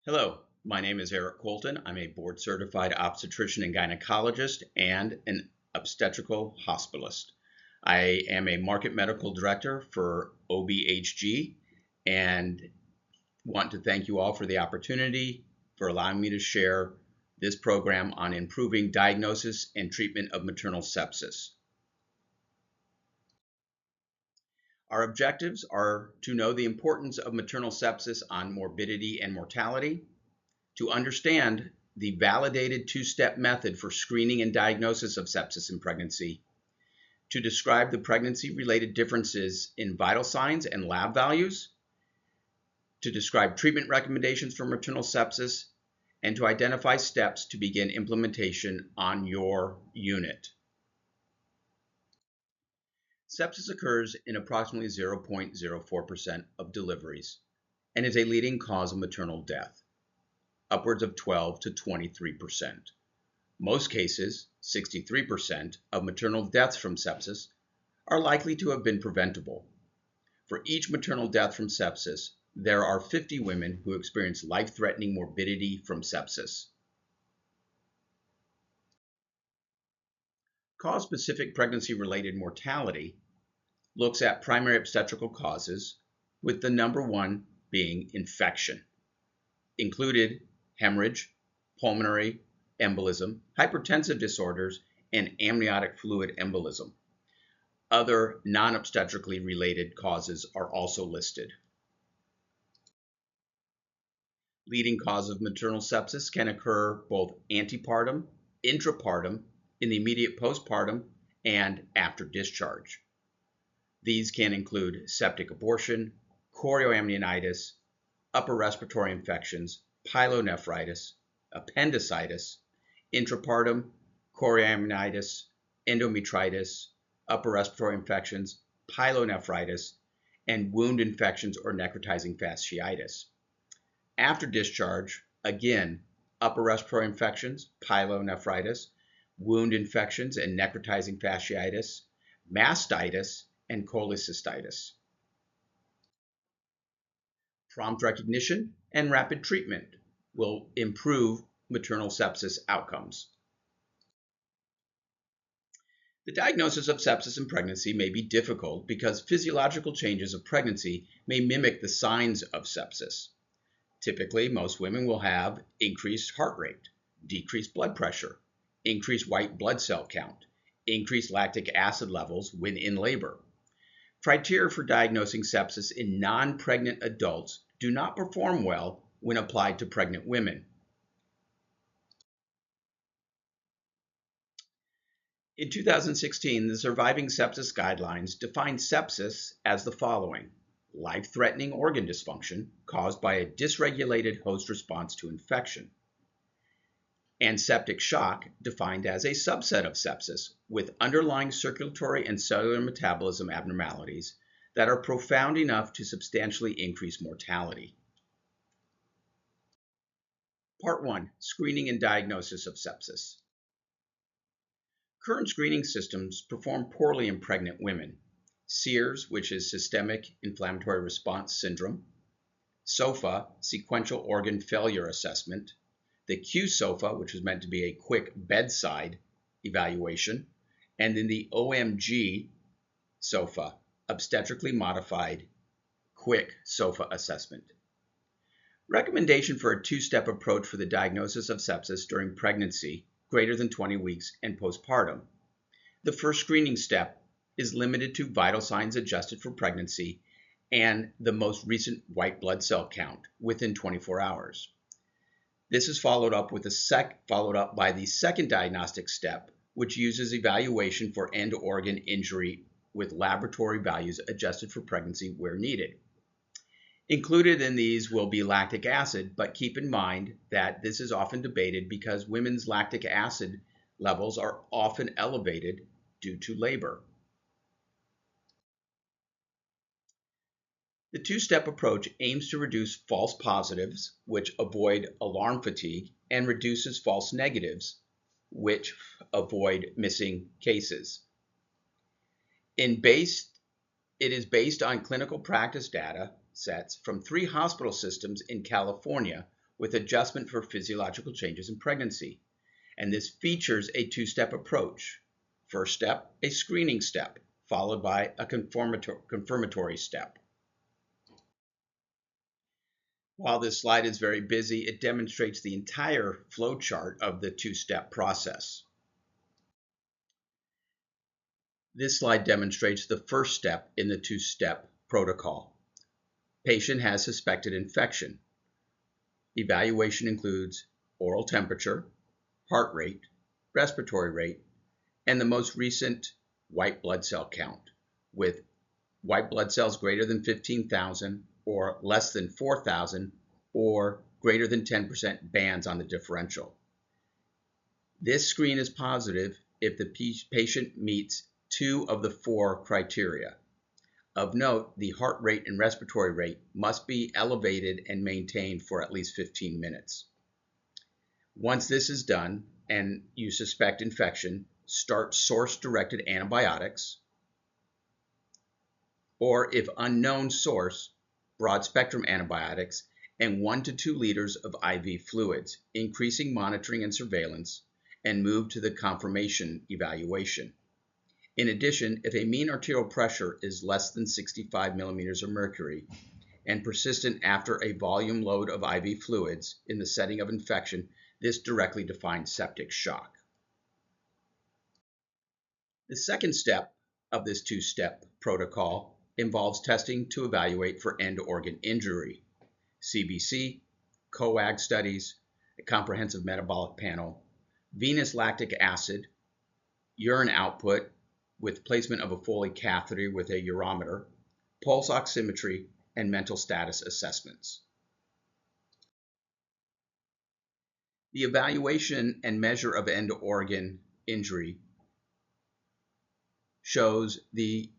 Hello, my name is Eric Colton. I'm a board certified obstetrician and gynecologist and an obstetrical hospitalist. I am a market medical director for OBHG and want to thank you all for the opportunity for allowing me to share this program on improving diagnosis and treatment of maternal sepsis. Our objectives are to know the importance of maternal sepsis on morbidity and mortality, to understand the validated two-step method for screening and diagnosis of sepsis in pregnancy, to describe the pregnancy-related differences in vital signs and lab values, to describe treatment recommendations for maternal sepsis, and to identify steps to begin implementation on your unit. Sepsis occurs in approximately 0.04% of deliveries and is a leading cause of maternal death, upwards of 12 to 23%. Most cases, 63%, of maternal deaths from sepsis are likely to have been preventable. For each maternal death from sepsis, there are 50 women who experience life-threatening morbidity from sepsis. Cause-specific pregnancy-related mortality looks at primary obstetrical causes, with the number one being infection. Included hemorrhage, pulmonary embolism, hypertensive disorders, and amniotic fluid embolism. Other non-obstetrically related causes are also listed. Leading causes of maternal sepsis can occur both antepartum, intrapartum, in the immediate postpartum, and after discharge. These can include septic abortion, chorioamnionitis, upper respiratory infections, pyelonephritis, appendicitis, intrapartum, chorioamnionitis, endometritis, upper respiratory infections, pyelonephritis, and wound infections or necrotizing fasciitis. After discharge, again, upper respiratory infections, pyelonephritis, wound infections and necrotizing fasciitis, mastitis, and cholecystitis. Prompt recognition and rapid treatment will improve maternal sepsis outcomes. The diagnosis of sepsis in pregnancy may be difficult because physiological changes of pregnancy may mimic the signs of sepsis. Typically, most women will have increased heart rate, decreased blood pressure, increased white blood cell count, increased lactic acid levels when in labor. Criteria for diagnosing sepsis in non-pregnant adults do not perform well when applied to pregnant women. In 2016, the Surviving Sepsis Guidelines defined sepsis as the following: life-threatening organ dysfunction caused by a dysregulated host response to infection, and septic shock defined as a subset of sepsis with underlying circulatory and cellular metabolism abnormalities that are profound enough to substantially increase mortality. Part 1. Screening and diagnosis of sepsis. Current screening systems perform poorly in pregnant women. SIRS, which is Systemic Inflammatory Response Syndrome, SOFA, Sequential Organ Failure Assessment, the Q-SOFA, which is meant to be a quick bedside evaluation, and then the OMG-SOFA, Obstetrically Modified Quick SOFA Assessment. Recommendation for a two-step approach for the diagnosis of sepsis during pregnancy greater than 20 weeks and postpartum. The first screening step is limited to vital signs adjusted for pregnancy and the most recent white blood cell count within 24 hours. This is followed up by the second diagnostic step, which uses evaluation for end organ injury with laboratory values adjusted for pregnancy where needed. Included in these will be lactic acid, but keep in mind that this is often debated because women's lactic acid levels are often elevated due to labor. The two-step approach aims to reduce false positives, which avoid alarm fatigue, and reduces false negatives, which avoid missing cases. It is based on clinical practice data sets from 3 hospital systems in California, with adjustment for physiological changes in pregnancy. And this features a two-step approach. First step, a screening step, followed by a confirmatory step. While this slide is very busy, it demonstrates the entire flow chart of the two-step process. This slide demonstrates the first step in the two-step protocol. Patient has suspected infection. Evaluation includes oral temperature, heart rate, respiratory rate, and the most recent white blood cell count, with white blood cells greater than 15,000 or less than 4,000 or greater than 10% bands on the differential. This screen is positive if the patient meets 2 of the 4 criteria. Of note, the heart rate and respiratory rate must be elevated and maintained for at least 15 minutes. Once this is done and you suspect infection, start source-directed antibiotics, or if unknown source, broad-spectrum antibiotics, and 1 to 2 liters of IV fluids, increasing monitoring and surveillance, and move to the confirmation evaluation. In addition, if a mean arterial pressure is less than 65 millimeters of mercury and persistent after a volume load of IV fluids in the setting of infection, this directly defines septic shock. The second step of this two-step protocol involves testing to evaluate for end organ injury, CBC, COAG studies, a comprehensive metabolic panel, venous lactic acid, urine output with placement of a Foley catheter with a urometer, pulse oximetry, and mental status assessments. The evaluation and measure of end organ injury shows the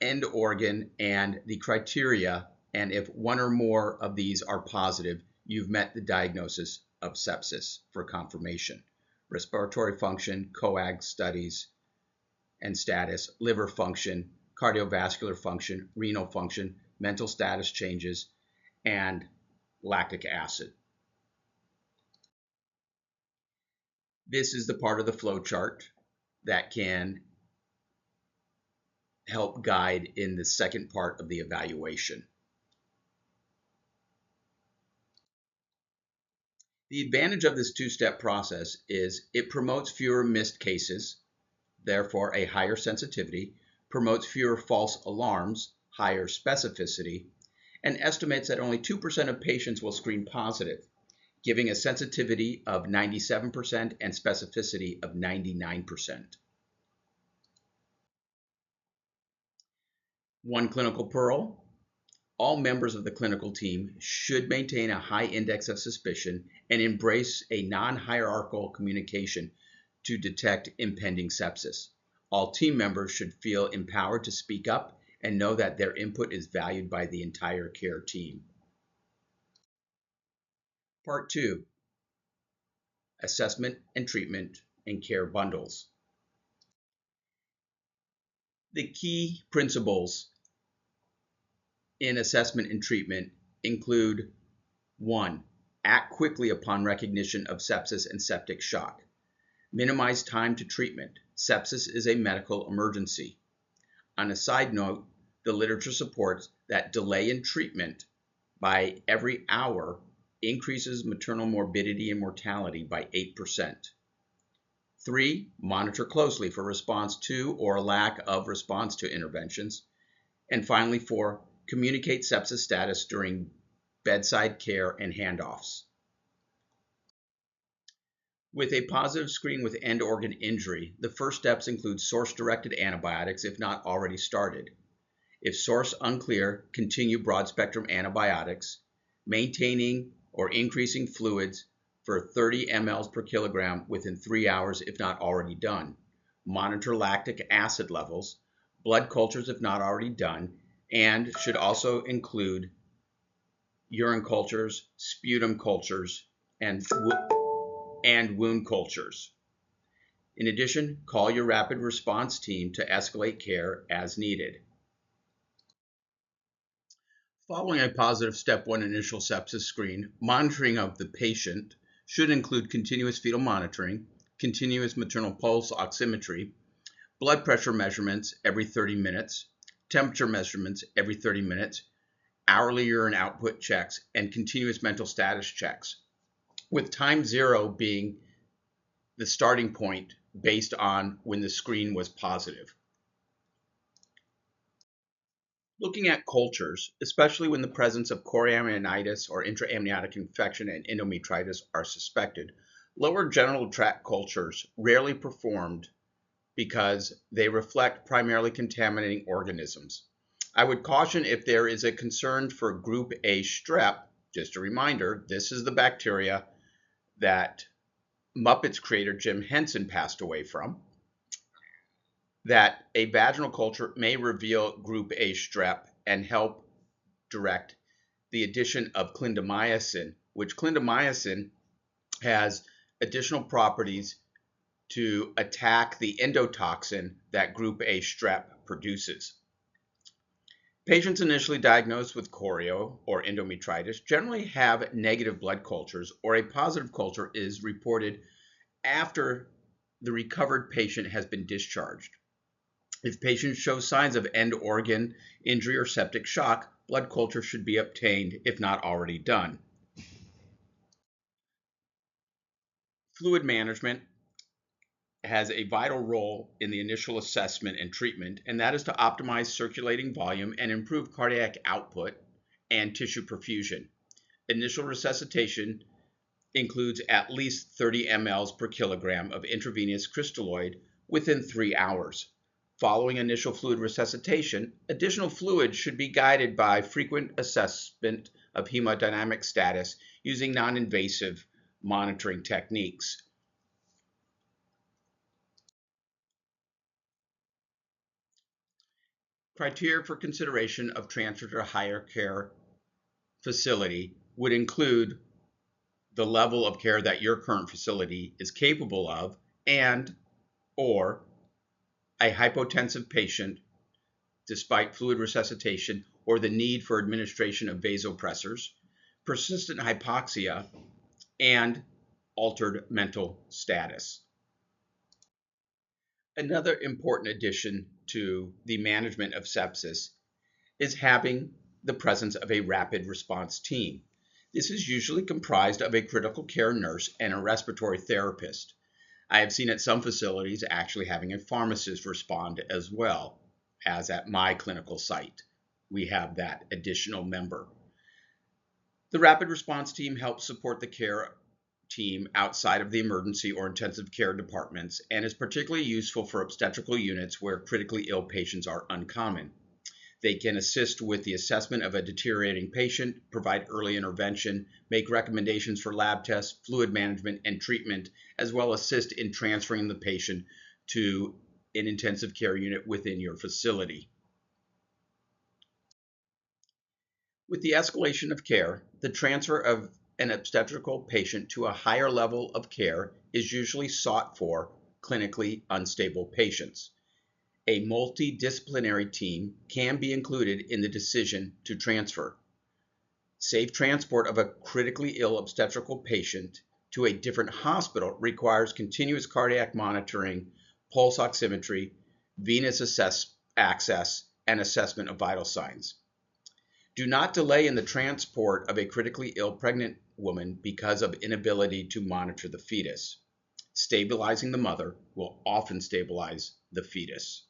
end organ and the criteria, and if 1 or more of these are positive, you've met the diagnosis of sepsis for confirmation. Respiratory function, COAG studies and status, liver function, cardiovascular function, renal function, mental status changes, and lactic acid. This is the part of the flow chart that can help guide in the second part of the evaluation. The advantage of this two-step process is it promotes fewer missed cases, therefore a higher sensitivity, promotes fewer false alarms, higher specificity, and estimates that only 2% of patients will screen positive, giving a sensitivity of 97% and specificity of 99%. One clinical pearl: all members of the clinical team should maintain a high index of suspicion and embrace a non-hierarchical communication to detect impending sepsis. All team members should feel empowered to speak up and know that their input is valued by the entire care team. Part 2: Assessment and treatment and care bundles. The key principles in assessment and treatment include: 1. Act quickly upon recognition of sepsis and septic shock. Minimize time to treatment. Sepsis is a medical emergency. On a side note, the literature supports that delay in treatment by every hour increases maternal morbidity and mortality by 8%. 3. Monitor closely for response to or lack of response to interventions. And finally, 4. Communicate sepsis status during bedside care and handoffs. With a positive screen with end organ injury, the first steps include source-directed antibiotics if not already started. If source unclear, continue broad-spectrum antibiotics, maintaining or increasing fluids for 30 mL per kilogram within 3 hours if not already done. Monitor lactic acid levels, blood cultures if not already done, and should also include urine cultures, sputum cultures, and wound cultures. In addition, call your rapid response team to escalate care as needed. Following a positive step 1 initial sepsis screen, monitoring of the patient should include continuous fetal monitoring, continuous maternal pulse oximetry, blood pressure measurements every 30 minutes, temperature measurements every 30 minutes, hourly urine output checks, and continuous mental status checks, with time 0 being the starting point based on when the screen was positive. Looking at cultures, especially when the presence of chorioamnionitis or intraamniotic infection and endometritis are suspected, lower genital tract cultures rarely performed because they reflect primarily contaminating organisms. I would caution if there is a concern for group A strep, just a reminder, this is the bacteria that Muppets creator Jim Henson passed away from, that a vaginal culture may reveal group A strep and help direct the addition of clindamycin, which clindamycin has additional properties to attack the endotoxin that group A strep produces. Patients initially diagnosed with chorio or endometritis generally have negative blood cultures, or a positive culture is reported after the recovered patient has been discharged. If patients show signs of end organ injury or septic shock, blood culture should be obtained if not already done. Fluid management has a vital role in the initial assessment and treatment, and that is to optimize circulating volume and improve cardiac output and tissue perfusion. Initial resuscitation includes at least 30 mL per kilogram of intravenous crystalloid within 3 hours. Following initial fluid resuscitation, additional fluid should be guided by frequent assessment of hemodynamic status using non-invasive monitoring techniques. Criteria for consideration of transfer to a higher care facility would include the level of care that your current facility is capable of, and or a hypotensive patient despite fluid resuscitation or the need for administration of vasopressors, persistent hypoxia, and altered mental status. Another important addition to the management of sepsis is having the presence of a rapid response team. This is usually comprised of a critical care nurse and a respiratory therapist. I have seen at some facilities actually having a pharmacist respond as well, as at my clinical site. We have that additional member. The rapid response team helps support the care team outside of the emergency or intensive care departments and is particularly useful for obstetrical units where critically ill patients are uncommon. They can assist with the assessment of a deteriorating patient, provide early intervention, make recommendations for lab tests, fluid management, and treatment, as well as assist in transferring the patient to an intensive care unit within your facility. With the escalation of care, the transfer of an obstetrical patient to a higher level of care is usually sought for clinically unstable patients. A multidisciplinary team can be included in the decision to transfer. Safe transport of a critically ill obstetrical patient to a different hospital requires continuous cardiac monitoring, pulse oximetry, venous access, and assessment of vital signs. Do not delay in the transport of a critically ill pregnant woman because of inability to monitor the fetus. Stabilizing the mother will often stabilize the fetus.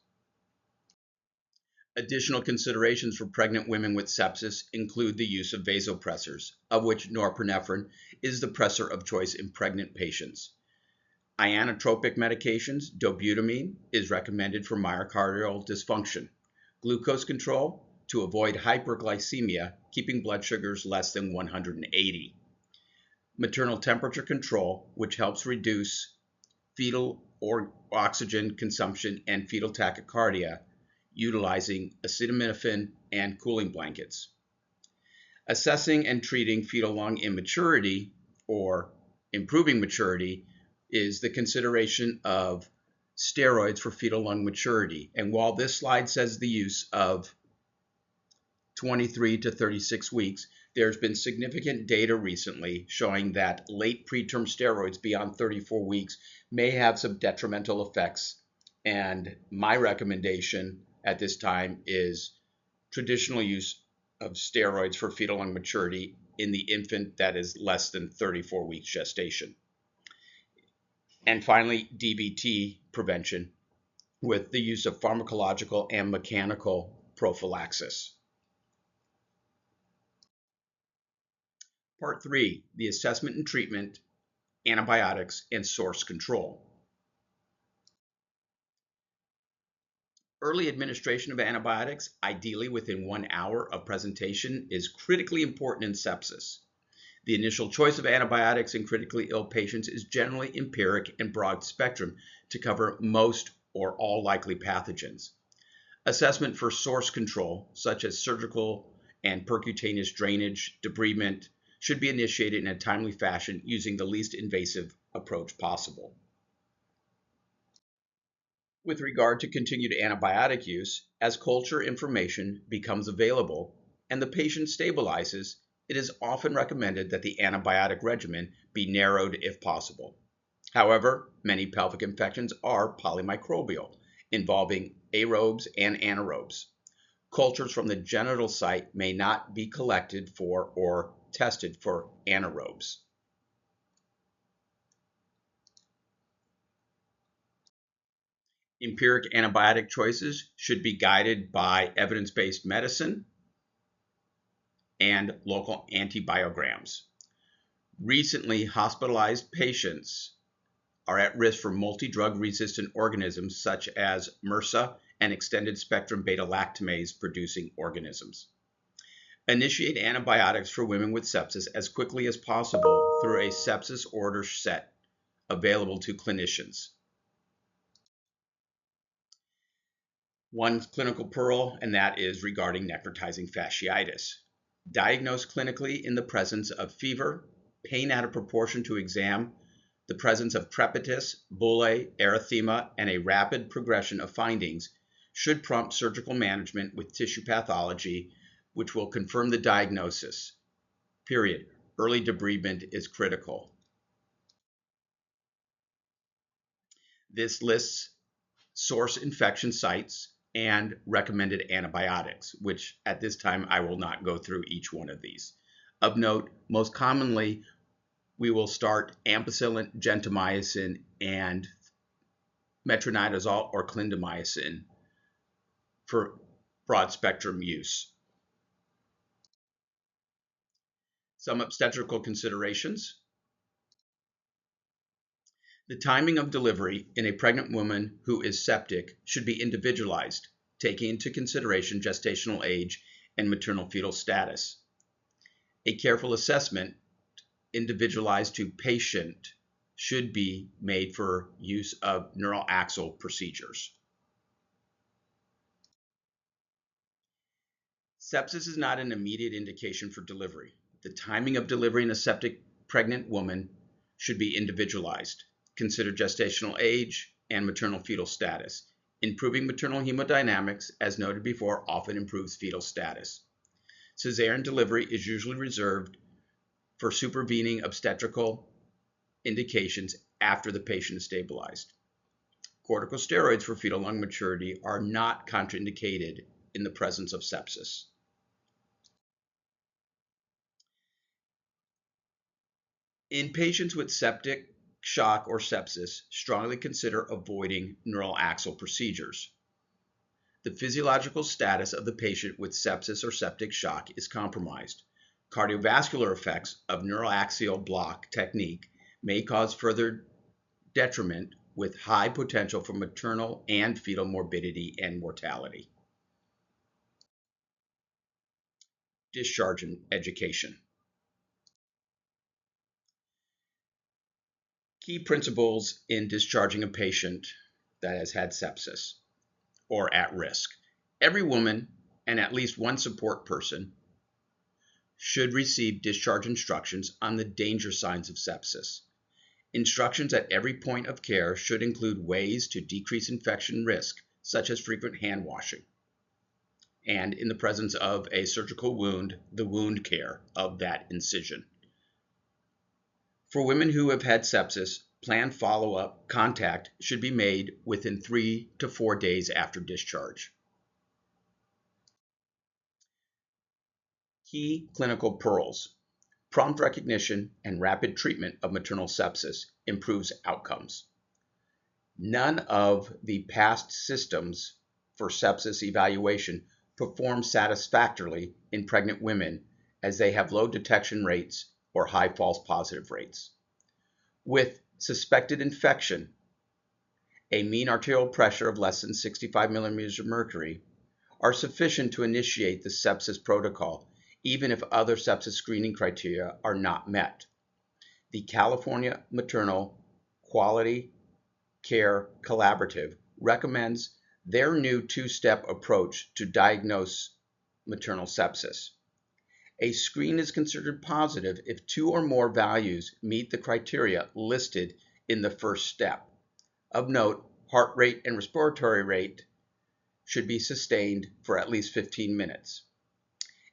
Additional considerations for pregnant women with sepsis include the use of vasopressors, of which norepinephrine is the pressor of choice in pregnant patients. Inotropic medications, dobutamine, is recommended for myocardial dysfunction. Glucose control, to avoid hyperglycemia, keeping blood sugars less than 180. Maternal temperature control, which helps reduce fetal or oxygen consumption and fetal tachycardia, utilizing acetaminophen and cooling blankets. Assessing and treating fetal lung immaturity or improving maturity is the consideration of steroids for fetal lung maturity. And while this slide says the use of 23 to 36 weeks, there's been significant data recently showing that late preterm steroids beyond 34 weeks may have some detrimental effects. And my recommendation at this time is traditional use of steroids for fetal lung maturity in the infant that is less than 34 weeks gestation. And finally, DVT prevention with the use of pharmacological and mechanical prophylaxis. Part 3, the assessment and treatment, antibiotics, and source control. Early administration of antibiotics, ideally within 1 hour of presentation, is critically important in sepsis. The initial choice of antibiotics in critically ill patients is generally empiric and broad spectrum to cover most or all likely pathogens. Assessment for source control, such as surgical and percutaneous drainage, debridement, should be initiated in a timely fashion using the least invasive approach possible. With regard to continued antibiotic use, as culture information becomes available and the patient stabilizes, it is often recommended that the antibiotic regimen be narrowed if possible. However, many pelvic infections are polymicrobial, involving aerobes and anaerobes. Cultures from the genital site may not be collected for or tested for anaerobes. Empiric antibiotic choices should be guided by evidence-based medicine and local antibiograms. Recently hospitalized patients are at risk for multi-drug resistant organisms such as MRSA and extended spectrum beta-lactamase producing organisms. Initiate antibiotics for women with sepsis as quickly as possible through a sepsis order set available to clinicians. One clinical pearl, and that is regarding necrotizing fasciitis. Diagnosed clinically in the presence of fever, pain out of proportion to exam, the presence of crepitus, bullae, erythema, and a rapid progression of findings should prompt surgical management with tissue pathology, which will confirm the diagnosis. Period. Early debridement is critical. This lists source infection sites and recommended antibiotics, which at this time I will not go through each one of these. Of note, most commonly, we will start ampicillin, gentamicin, and metronidazole or clindamycin for broad spectrum use. Some obstetrical considerations. The timing of delivery in a pregnant woman who is septic should be individualized, taking into consideration gestational age and maternal fetal status. A careful assessment, individualized to patient, should be made for use of neural axle procedures. Sepsis is not an immediate indication for delivery. The timing of delivery in a septic pregnant woman should be individualized. Consider gestational age and maternal fetal status. Improving maternal hemodynamics, as noted before, often improves fetal status. Cesarean delivery is usually reserved for supervening obstetrical indications after the patient is stabilized. Corticosteroids for fetal lung maturity are not contraindicated in the presence of sepsis. In patients with septic shock or sepsis, strongly consider avoiding neural axle procedures. The physiological status of the patient with sepsis or septic shock is compromised. Cardiovascular effects of neuraxial block technique may cause further detriment with high potential for maternal and fetal morbidity and mortality. Discharge and education. Key principles in discharging a patient that has had sepsis or at risk. Every woman and at least one support person should receive discharge instructions on the danger signs of sepsis. Instructions at every point of care should include ways to decrease infection risk, such as frequent hand washing. and in the presence of a surgical wound, the wound care of that incision. For women who have had sepsis, planned follow-up contact should be made within 3 to 4 days after discharge. Key clinical pearls. Prompt recognition and rapid treatment of maternal sepsis improves outcomes. None of the past systems for sepsis evaluation perform satisfactorily in pregnant women as they have low detection rates or high false positive rates. With suspected infection, a mean arterial pressure of less than 65 millimeters of mercury are sufficient to initiate the sepsis protocol, even if other sepsis screening criteria are not met. The California Maternal Quality Care Collaborative recommends their new two-step approach to diagnose maternal sepsis. A screen is considered positive if 2 or more values meet the criteria listed in the first step. Of note, heart rate and respiratory rate should be sustained for at least 15 minutes.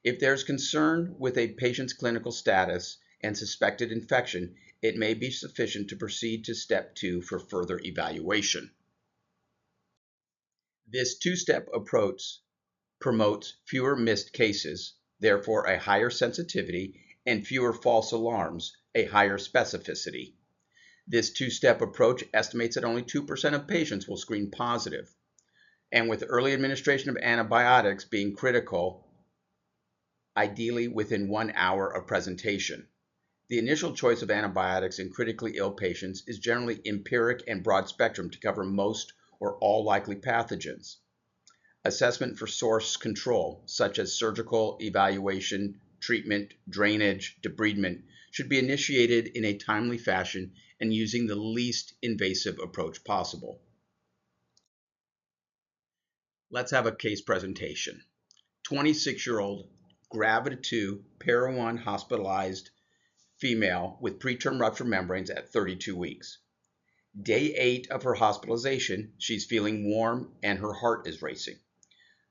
If there's concern with a patient's clinical status and suspected infection, it may be sufficient to proceed to step 2 for further evaluation. This two-step approach promotes fewer missed cases, therefore a higher sensitivity, and fewer false alarms, a higher specificity. This two-step approach estimates that only 2% of patients will screen positive, and with early administration of antibiotics being critical, ideally within 1 hour of presentation. The initial choice of antibiotics in critically ill patients is generally empiric and broad spectrum to cover most or all likely pathogens. Assessment for source control, such as surgical evaluation, treatment, drainage, debridement, should be initiated in a timely fashion and using the least invasive approach possible. Let's have a case presentation. 26-year-old Gravida-2 Para-1 hospitalized female with preterm rupture membranes at 32 weeks. Day 8 of her hospitalization, she's feeling warm and her heart is racing.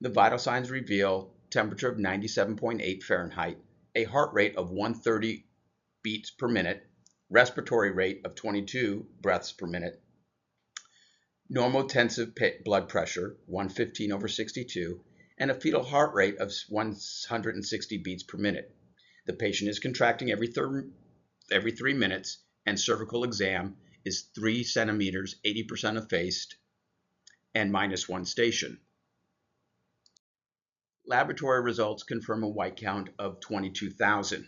The vital signs reveal temperature of 97.8 Fahrenheit, a heart rate of 130 beats per minute, respiratory rate of 22 breaths per minute, normotensive blood pressure 115/62, and a fetal heart rate of 160 beats per minute. The patient is contracting every 3 minutes, and cervical exam is 3 centimeters, 80% effaced, and -1 station. Laboratory results confirm a white count of 22,000.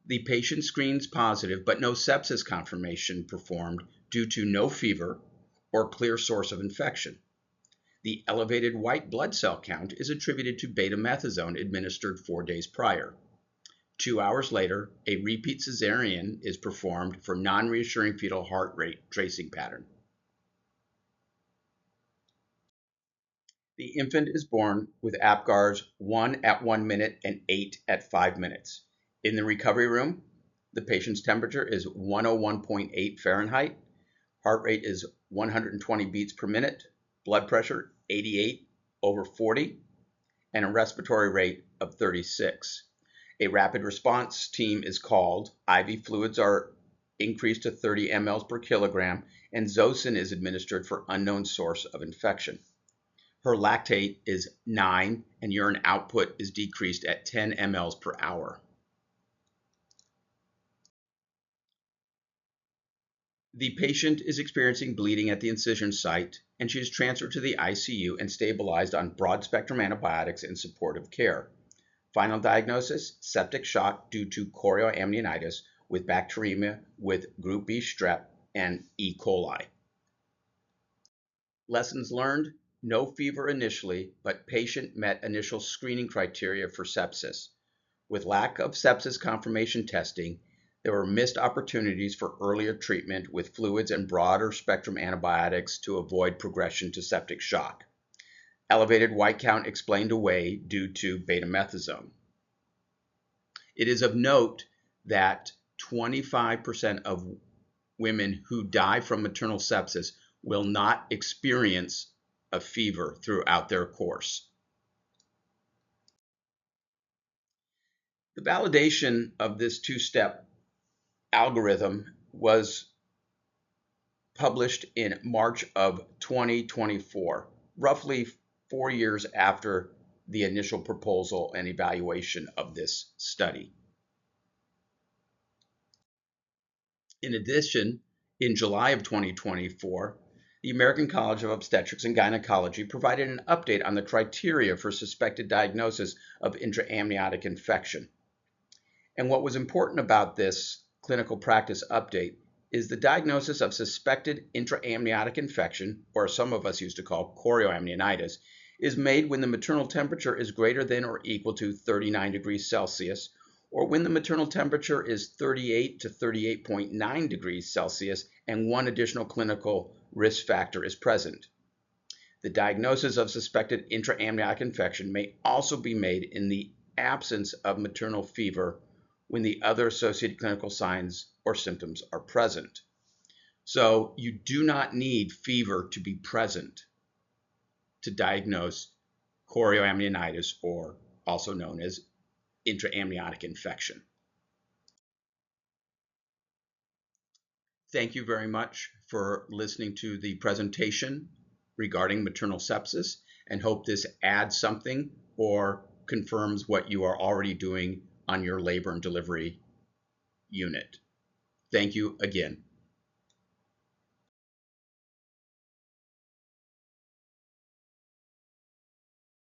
The patient screens positive, but no sepsis confirmation performed due to no fever or clear source of infection. The elevated white blood cell count is attributed to betamethasone administered 4 days prior. 2 hours later, a repeat cesarean is performed for non-reassuring fetal heart rate tracing pattern. The infant is born with APGARs 1 at 1 minute and 8 at 5 minutes. In the recovery room, the patient's temperature is 101.8 Fahrenheit, heart rate is 120 beats per minute, blood pressure 88/40, and a respiratory rate of 36. A rapid response team is called, IV fluids are increased to 30 mL per kilogram, and Zosyn is administered for unknown source of infection. Her lactate is 9, and urine output is decreased at 10 mL per hour. The patient is experiencing bleeding at the incision site, and she is transferred to the ICU and stabilized on broad-spectrum antibiotics and supportive care. Final diagnosis, septic shock due to chorioamnionitis with bacteremia with group B strep and E. coli. Lessons learned, no fever initially, but patient met initial screening criteria for sepsis. With lack of sepsis confirmation testing, there were missed opportunities for earlier treatment with fluids and broader spectrum antibiotics to avoid progression to septic shock. Elevated white count explained away due to betamethasone. It is of note that 25% of women who die from maternal sepsis will not experience a fever throughout their course. The validation of this two-step algorithm was published in March of 2024, roughly 4 years after the initial proposal and evaluation of this study. In addition, in July of 2024, the American College of Obstetrics and Gynecology provided an update on the criteria for suspected diagnosis of intraamniotic infection. And what was important about this clinical practice update is the diagnosis of suspected intraamniotic infection, or some of us used to call chorioamnionitis, is made when the maternal temperature is greater than or equal to 39 degrees Celsius, or when the maternal temperature is 38 to 38.9 degrees Celsius and one additional clinical risk factor is present. The diagnosis of suspected intraamniotic infection may also be made in the absence of maternal fever when the other associated clinical signs or symptoms are present. So you do not need fever to be present to diagnose chorioamnionitis, or also known as intraamniotic infection. Thank you very much for listening to the presentation regarding maternal sepsis, and hope this adds something or confirms what you are already doing on your labor and delivery unit. Thank you again.